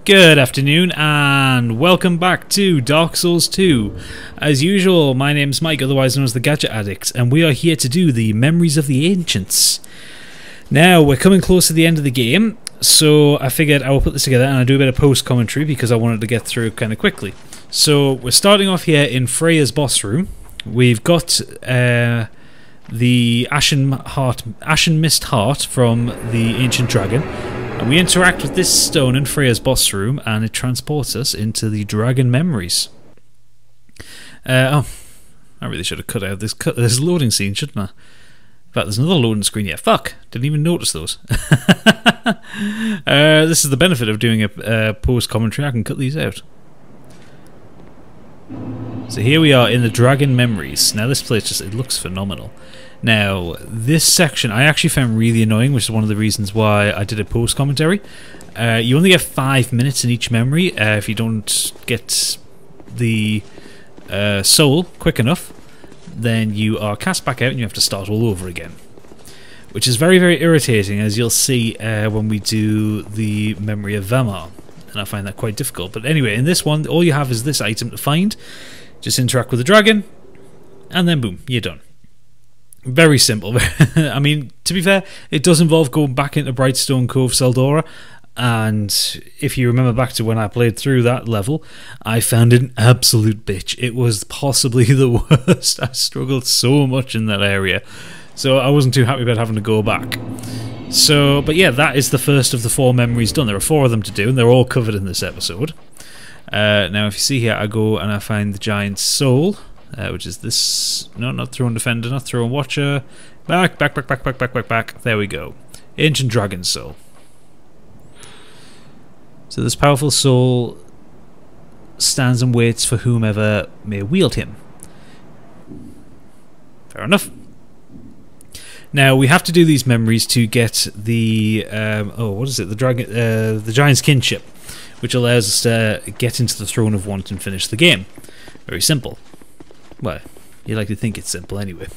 Good afternoon and welcome back to Dark Souls 2. As usual, my name's Mike, otherwise known as the Gadget Addict, and we are here to do the Memories of the Ancients. Now, we're coming close to the end of the game, so I figured I will put this together and I'll do a bit of post-commentary because I wanted to get through it kind of quickly. So, we're starting off here in Freya's boss room. We've got the Ashen Mist Heart from the Ancient Dragon. And we interact with this stone in Freya's boss room, and it transports us into the dragon memories. I really should have cut out this loading scene, shouldn't I? In fact, there's another loading screen here. Fuck! Didn't even notice those. This is the benefit of doing a post-commentary. I can cut these out. So here we are in the dragon memories. Now this place it looks phenomenal. Now, this section I actually found really annoying, which is one of the reasons why I did a post-commentary. You only get 5 minutes in each memory if you don't get the soul quick enough. Then you are cast back out and you have to start all over again. Which is very, very irritating, as you'll see when we do the Memory of Vamar. And I find that quite difficult. But anyway, in this one, all you have is this item to find. Just interact with the dragon, and then boom, you're done. Very simple. I mean, to be fair, it does involve going back into Brightstone Cove, Seldora, and if you remember back to when I played through that level, I found it an absolute bitch. It was possibly the worst. I struggled so much in that area, so I wasn't too happy about having to go back. So, but yeah, that is the first of the 4 memories done. There are 4 of them to do, and they're all covered in this episode. Now, if you see here, I go and I find the giant soul. Which is this... No, not Throne Defender, not Throne Watcher. Back. There we go. Ancient Dragon Soul. So this powerful soul stands and waits for whomever may wield him. Fair enough. Now, we have to do these memories to get the... what is it? The Giant's Kinship, which allows us to get into the Throne of Want and finish the game. Very simple. Well, you like to think it's simple anyway.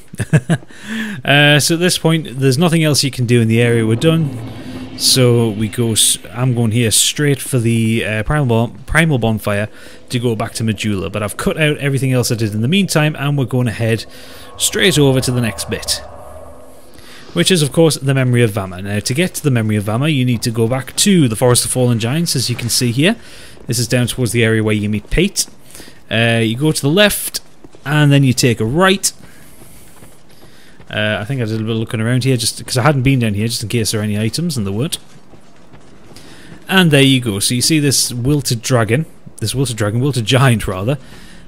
So at this point, there's nothing else you can do in the area we're done. So we go. I'm going here straight for the primal bonfire to go back to Majula. But I've cut out everything else I did in the meantime, and we're going to head straight over to the next bit, which is, of course, the Memory of Vamar. Now, to get to the Memory of Vamar, you need to go back to the Forest of Fallen Giants, as you can see here. This is down towards the area where you meet Pate. You go to the left, and then you take a right. I think I did a little bit of looking around here, just because I hadn't been down here, just in case there are any items, and there weren't. And there you go. So you see this wilted giant rather.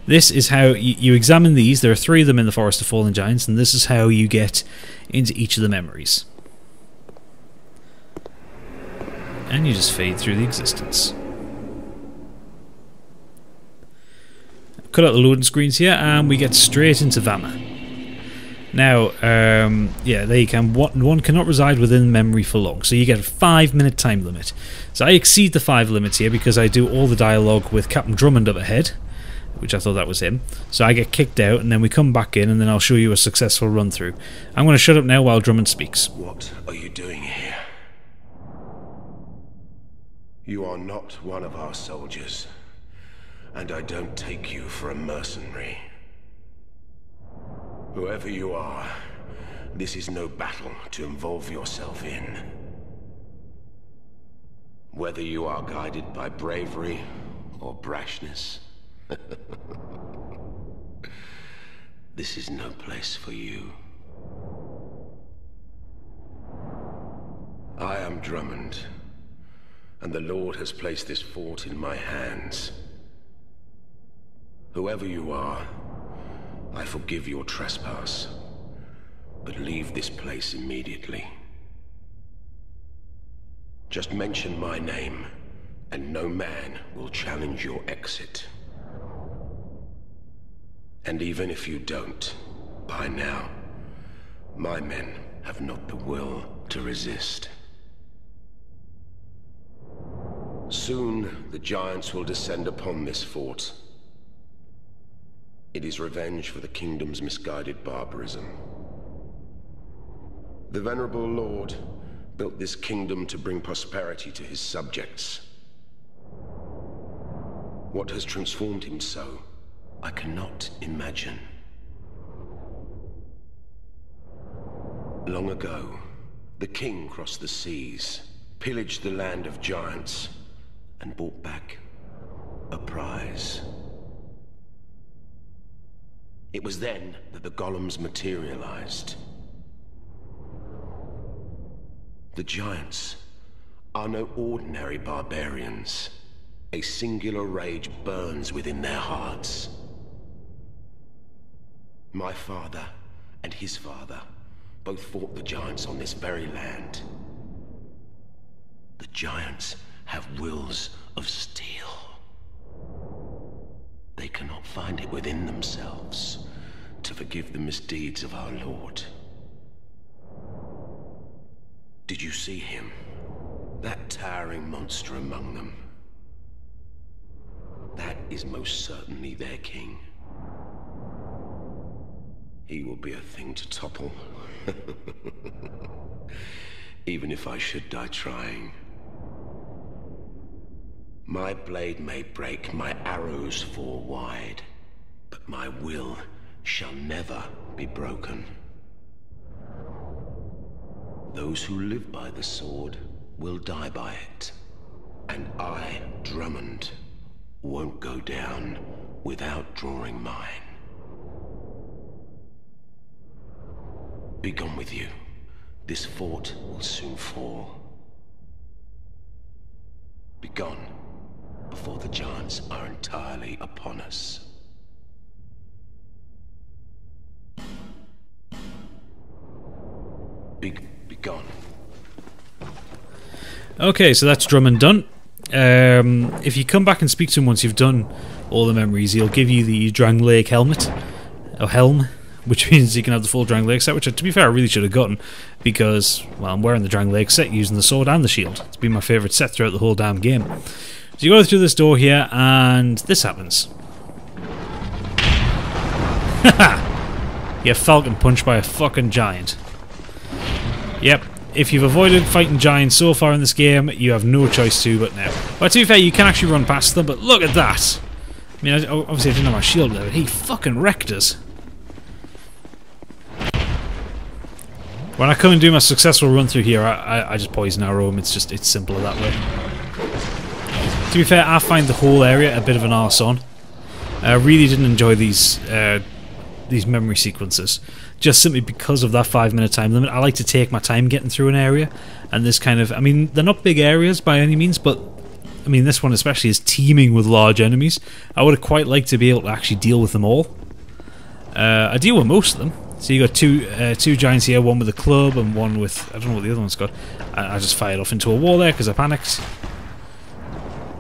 This is how you examine these. There are 3 of them in the Forest of Fallen Giants, and this is how you get into each of the memories. And you just fade through the existence. Cut out the loading screens here, and we get straight into Vamar. Now, yeah, there you can. One cannot reside within memory for long, so you get a 5-minute time limit. So I exceed the 5 limits here because I do all the dialogue with Captain Drummond up ahead, which I thought that was him. So I get kicked out, and then we come back in, and then I'll show you a successful run through. I'm going to shut up now while Drummond speaks. What are you doing here? You are not one of our soldiers. And I don't take you for a mercenary. Whoever you are, this is no battle to involve yourself in. Whether you are guided by bravery or brashness, this is no place for you. I am Drummond, and the Lord has placed this fort in my hands. Whoever you are, I forgive your trespass, but leave this place immediately. Just mention my name, and no man will challenge your exit. And even if you don't, by now, my men have not the will to resist. Soon, the giants will descend upon this fort. It is revenge for the kingdom's misguided barbarism. The venerable lord built this kingdom to bring prosperity to his subjects. What has transformed him so, I cannot imagine. Long ago, the king crossed the seas, pillaged the land of giants, and brought back a prize. It was then that the golems materialized. The giants are no ordinary barbarians. A singular rage burns within their hearts. My father and his father both fought the giants on this very land. The giants have wills of steel. They cannot find it within themselves to forgive the misdeeds of our Lord. Did you see him? That towering monster among them. That is most certainly their king. He will be a thing to topple. Even if I should die trying. My blade may break, my arrows fall wide, but my will shall never be broken. Those who live by the sword will die by it. And I, Drummond, won't go down without drawing mine. Be gone with you. This fort will soon fall. Be gone before the giants are entirely upon us. Be gone. Okay, so that's Drummond done. If you come back and speak to him once you've done all the memories, he'll give you the Drang Lake helmet, or helm, which means you can have the full Drang Lake set, which, to be fair, I really should have gotten, because, well, I'm wearing the Drang Lake set using the sword and the shield. It's been my favourite set throughout the whole damn game. So you go through this door here, and this happens. Haha! You falcon punched by a fucking giant. Yep. If you've avoided fighting giants so far in this game, you have no choice to but now. But to be fair, you can actually run past them, but look at that! I mean, obviously I didn't have my shield there, but he fucking wrecked us. When I come and do my successful run through here, I just poison arrow him. It's simpler that way. To be fair, I find the whole area a bit of an arse on. I really didn't enjoy these memory sequences, just simply because of that 5-minute time limit. I like to take my time getting through an area, and this kind of, I mean, they're not big areas by any means, but I mean, this one especially is teeming with large enemies. I would have quite liked to be able to actually deal with them all. I deal with most of them. So you got two giants here, one with a club and one with, I don't know what the other one's got. I just fired off into a wall there because I panicked.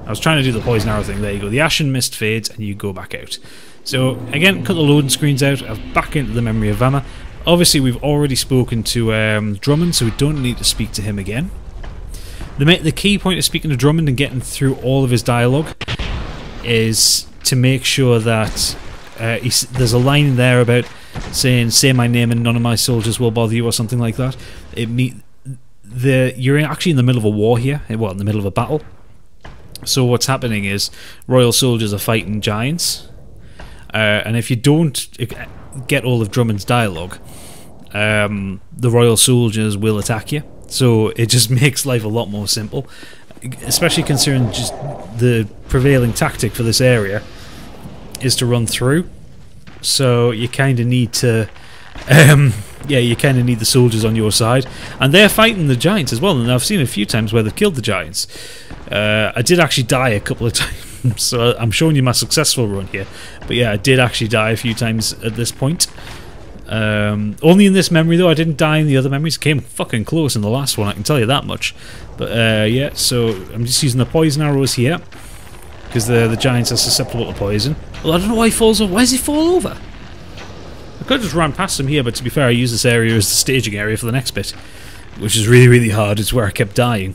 I was trying to do the poison arrow thing. There you go. The ashen mist fades and you go back out. So again, cut the loading screens out. I'm back into the memory of Vama. Obviously, we've already spoken to Drummond, so we don't need to speak to him again. The key point of speaking to Drummond and getting through all of his dialogue is to make sure that there's a line in there about saying, "Say my name and none of my soldiers will bother you," or something like that. You're actually in the middle of a war here. Well, in the middle of a battle. So what's happening is royal soldiers are fighting giants, and if you don't get all of Drummond's dialogue, the royal soldiers will attack you. So it just makes life a lot more simple, especially considering just the prevailing tactic for this area is to run through. So you kind of need to, you kind of need the soldiers on your side, and they're fighting the giants as well. And I've seen a few times where they've killed the giants. I did actually die a couple of times, so I'm showing you my successful run here. But yeah, I did actually die a few times at this point. Only in this memory though. I didn't die in the other memories. Came fucking close in the last one, I can tell you that much. But yeah, so I'm just using the poison arrows here because the giants are susceptible to poison. Well, I don't know why he falls over. Why does he fall over? I could have just ran past him here, but to be fair, I use this area as the staging area for the next bit, which is really, really hard. It's where I kept dying.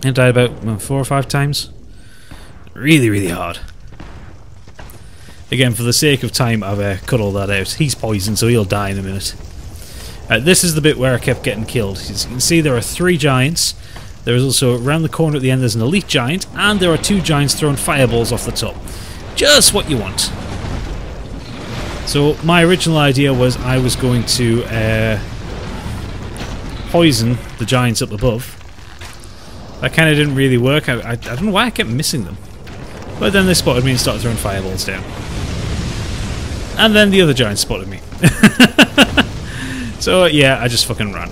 I died about 4 or 5 times. Really, really hard. Again, for the sake of time, I've cut all that out. He's poisoned, so he'll die in a minute. This is the bit where I kept getting killed. As you can see, there are 3 giants. There is also, around the corner at the end, there's an elite giant, and there are 2 giants throwing fireballs off the top. Just what you want. So my original idea was I was going to poison the giants up above. That kind of didn't really work. I don't know why I kept missing them. But then they spotted me and started throwing fireballs down. And then the other giant spotted me. So yeah, I just fucking ran.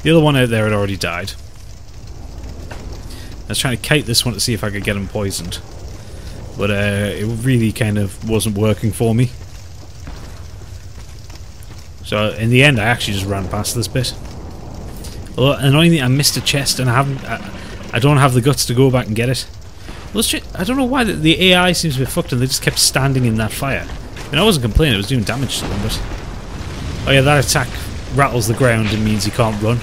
The other one out there had already died. I was trying to kite this one to see if I could get him poisoned. But it really kind of wasn't working for me. So in the end I actually just ran past this bit. Although annoyingly I missed a chest and I don't have the guts to go back and get it. I don't know why the AI seems to be fucked and they just kept standing in that fire. I mean, I wasn't complaining, it was doing damage to them, but... Oh yeah, that attack rattles the ground and means you can't run.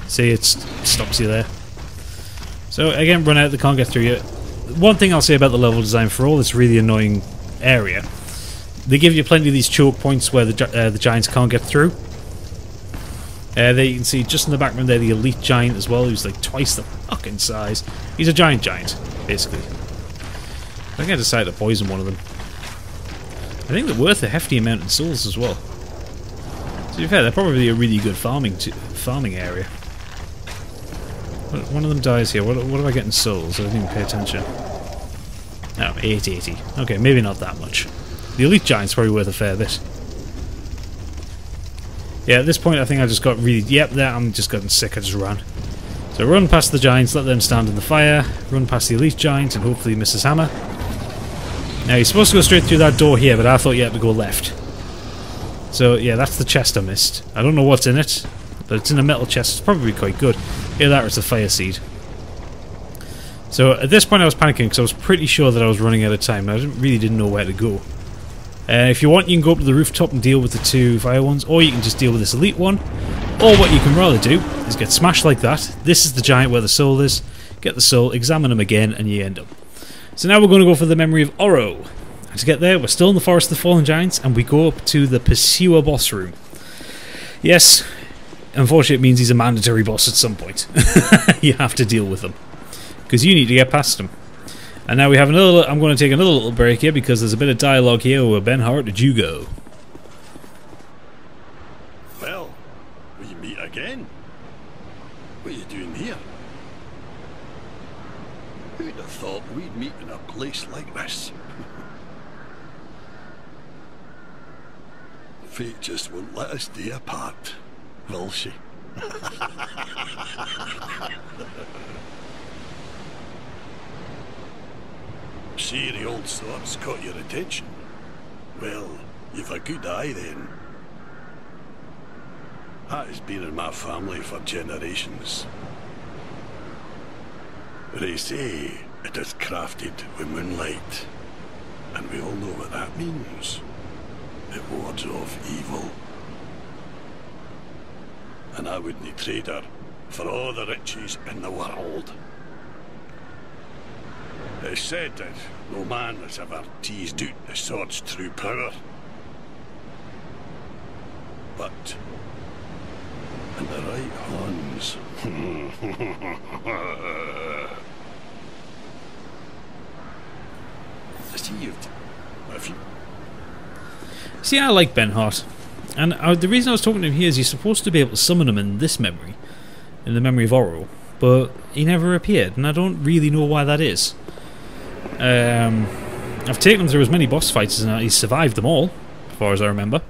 See, it stops you there. So again, run out, they can't get through you. One thing I'll say about the level design for all this really annoying area, they give you plenty of these choke points where the giants can't get through. There you can see just in the background there the elite giant as well, who's like twice the fucking size. He's a giant, basically. I think I decided to poison one of them. I think they're worth a hefty amount in souls as well. To be fair, they're probably a really good farming area. One of them dies here. What do I get in souls? I didn't even pay attention. Oh, 880. Okay, maybe not that much. The elite giant's probably worth a fair bit. Yeah, at this point I think I just got really... Yep, there, I'm just getting sick, I just ran. So run past the giants, let them stand in the fire, run past the elite giant and hopefully miss his hammer. Now you're supposed to go straight through that door here, but I thought you had to go left. So yeah, that's the chest I missed. I don't know what's in it, but it's in a metal chest, it's probably quite good. Either that or it's a fire seed. So at this point I was panicking because I was pretty sure that I was running out of time. I really didn't know where to go. If you want, you can go up to the rooftop and deal with the 2 fire ones, or you can just deal with this elite one. Or what you can rather do is get smashed like that. This is the giant where the soul is. Get the soul, examine him again, and you end up. So now we're going to go for the memory of Oro. And to get there, we're still in the Forest of the Fallen Giants, and we go up to the Pursuer boss room. Yes, unfortunately it means he's a mandatory boss at some point. You have to deal with him. Because you need to get past him. And now we have another... I'm going to take another little break here because there's a bit of dialogue here where Ben, how did you go? Well, we meet again. What are you doing here? Who'd have thought we'd meet in a place like this? Fate just won't let us stay apart, will she? See, the old sword's caught your attention. Well, you've a good eye then. That has been in my family for generations. They say it is crafted with moonlight, and we all know what that means. It wards off evil. And I wouldn't trade her for all the riches in the world. It's said that no man has ever teased out the sword's true power. But in the right hands... See, I like Ben-Hart. And the reason I was talking to him here is you're supposed to be able to summon him in this memory. In the memory of Oro. But he never appeared, and I don't really know why that is. I've taken him through as many boss fights and he's survived them all, as far as I remember.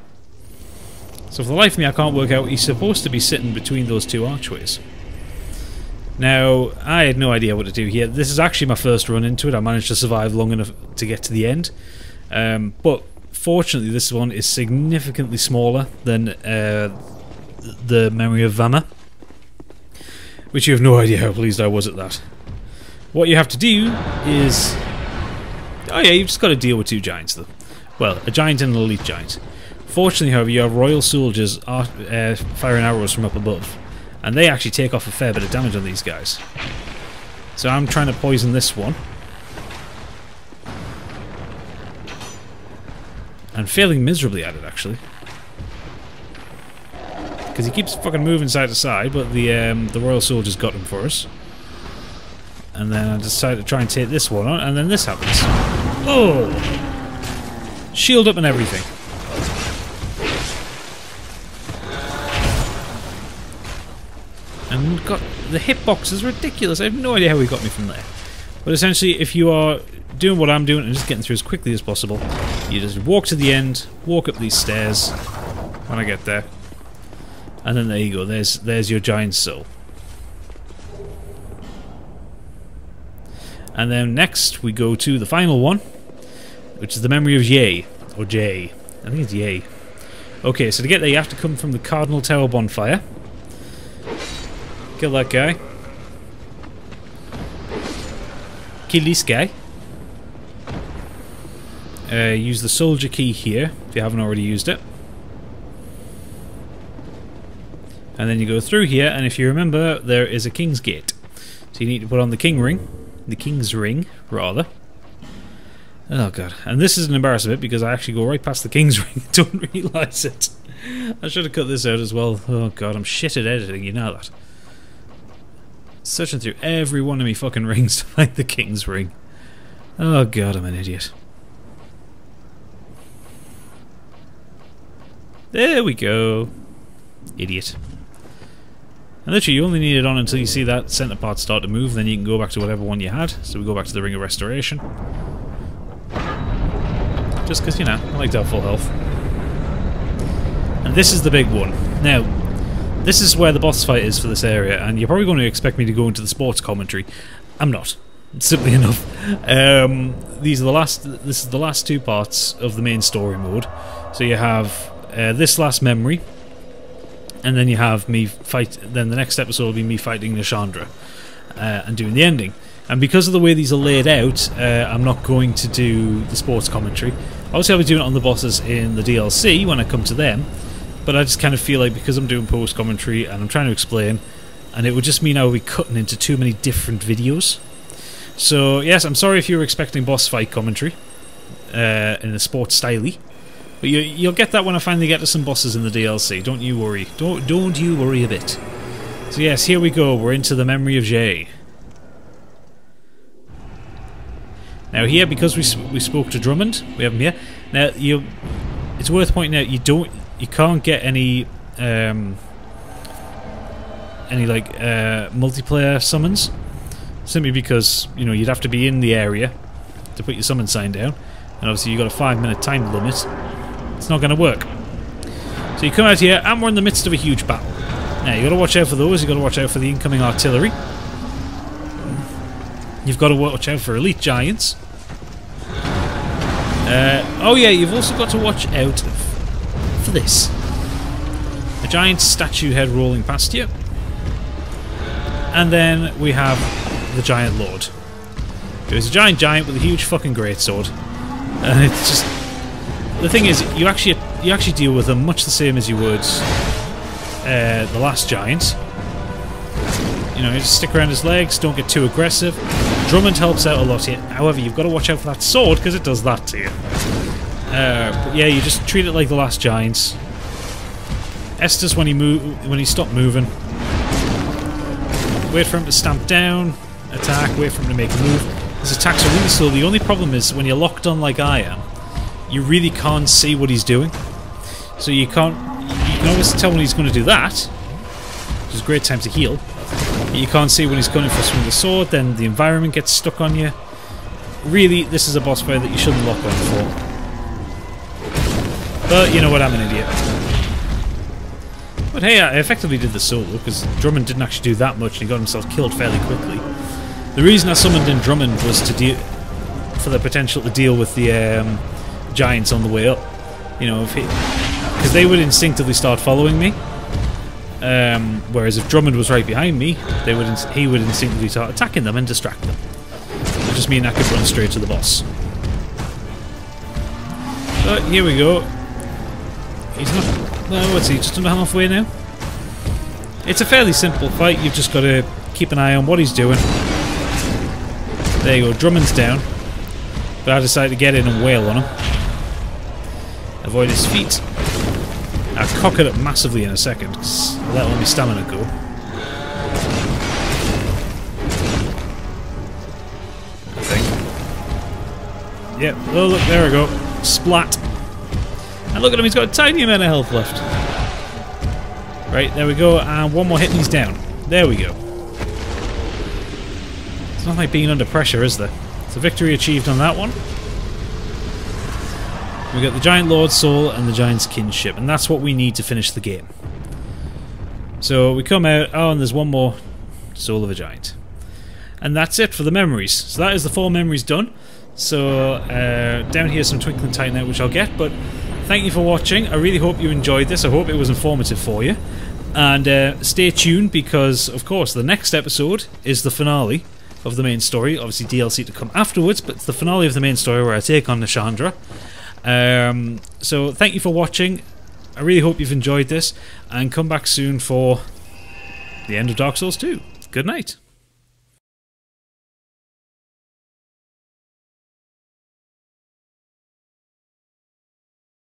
So for the life of me I can't work out, he's supposed to be sitting between those 2 archways. Now, I had no idea what to do here. This is actually my first run into it. I managed to survive long enough to get to the end. But fortunately this one is significantly smaller than the memory of Vama. Which you have no idea how pleased I was at that. What you have to do is... Oh yeah, you've just got to deal with 2 giants though. Well, a giant and an elite giant. Fortunately, however, you have royal soldiers firing arrows from up above. And they actually take off a fair bit of damage on these guys. So I'm trying to poison this one. And failing miserably at it, actually. because he keeps fucking moving side to side, but the Royal Soldiers got him for us. And then I decided to try and take this one on, and then this happens. Oh! Shield up and everything. And got the hitbox is ridiculous. I have no idea how he got me from there. But essentially, if you are doing what I'm doing and just getting through as quickly as possible, you just walk to the end, walk up these stairs when I get there, and then there you go. There's your giant soul. And then next we go to the final one, which is the memory of Ye, or Jay. I think it's Ye. Okay, so to get there you have to come from the Cardinal Tower bonfire. Kill that guy. Kill this guy. Use the soldier key here, if you haven't already used it. And then you go through here, and if you remember, there is a King's Gate. So you need to put on the King Ring. The King's Ring, rather. Oh god. And this is an embarrassing bit, because I actually go right past the King's Ring and don't realise it. I should have cut this out as well. Oh god, I'm shit at editing, you know that. Searching through every one of me fucking rings to find the King's Ring. Oh god, I'm an idiot. There we go. Idiot. And literally, you only need it on until you see that centre part start to move, then you can go back to whatever one you had. So we go back to the Ring of Restoration. Just because, you know, I like to have full health. And this is the big one. Now, this is where the boss fight is for this area, and you're probably going to expect me to go into the sports commentary. I'm not. Simply enough. This is the last two parts of the main story mode. So you have this last memory, and then you have me fight. Then the next episode will be me fighting Nishandra and doing the ending. And because of the way these are laid out, I'm not going to do the sports commentary. Obviously, I'll be doing it on the bosses in the DLC when I come to them. But I just kind of feel like because I'm doing post commentary and I'm trying to explain, and it would just mean I would be cutting into too many different videos. So yes, I'm sorry if you were expecting boss fight commentary in a sports styley. But you'll get that when I finally get to some bosses in the DLC. Don't you worry. Don't you worry a bit. So yes, here we go. We're into the memory of Jay. Now here, because we spoke to Drummond, we have him here. Now it's worth pointing out you can't get any like multiplayer summons, simply because you'd have to be in the area to put your summon sign down, and obviously you've got a 5-minute time limit. It's not going to work. So you come out here, and we're in the midst of a huge battle. Now you got to watch out for those. You got to watch out for the incoming artillery. You've got to watch out for elite giants. Oh yeah, you've also got to watch out for this. A giant statue head rolling past you. And then we have the giant lord. There's a giant with a huge fucking greatsword. And it's just... The thing is, you actually deal with them much the same as you would the last giant. You just stick around his legs, don't get too aggressive. Drummond helps out a lot here. However, you've got to watch out for that sword, because it does that to you. But yeah, you just treat it like the last giants. Estus, when he stopped moving, wait for him to stamp down, attack, wait for him to make a move. His attacks are really slow. The only problem is, when you're locked on like I am, you really can't see what he's doing. So you can always tell when he's going to do that, which is a great time to heal. But you can't see when he's going for a swing of the sword, then the environment gets stuck on you. Really, this is a boss fight that you shouldn't lock on for. But you know what, I'm an idiot. But hey, I effectively did the solo, because Drummond didn't actually do that much and he got himself killed fairly quickly. The reason I summoned in Drummond was for the potential to deal with the giants on the way up. Because they would instinctively start following me. Whereas if Drummond was right behind me, he would instinctively start attacking them and distract them. It would just mean I could run straight to the boss. But here we go. He's not... Well, what's he? Just under halfway now? It's a fairly simple fight. You've just got to keep an eye on what he's doing. There you go. Drummond's down. But I decided to get in and wail on him. Avoid his feet. I'll cock it up massively in a second, because I'll let all my stamina go. I think. Yep, oh look, there we go. Splat. And look at him, he's got a tiny amount of health left. Right, there we go, and one more hit and he's down. There we go. It's not like being under pressure, is there? So victory achieved on that one. We got the Giant Lord's Soul and the Giant's Kinship, and that's what we need to finish the game. So we come out, oh, and there's one more Soul of a Giant. And that's it for the memories. So that is the 4 memories done. So down here some Twinkling Titanite, which I'll get, but thank you for watching. I really hope you enjoyed this. I hope it was informative for you. And stay tuned, because, of course, the next episode is the finale of the main story. Obviously DLC to come afterwards, but it's the finale of the main story where I take on Nashandra. So thank you for watching. I really hope you've enjoyed this, and come back soon for the end of Dark Souls 2. Good night.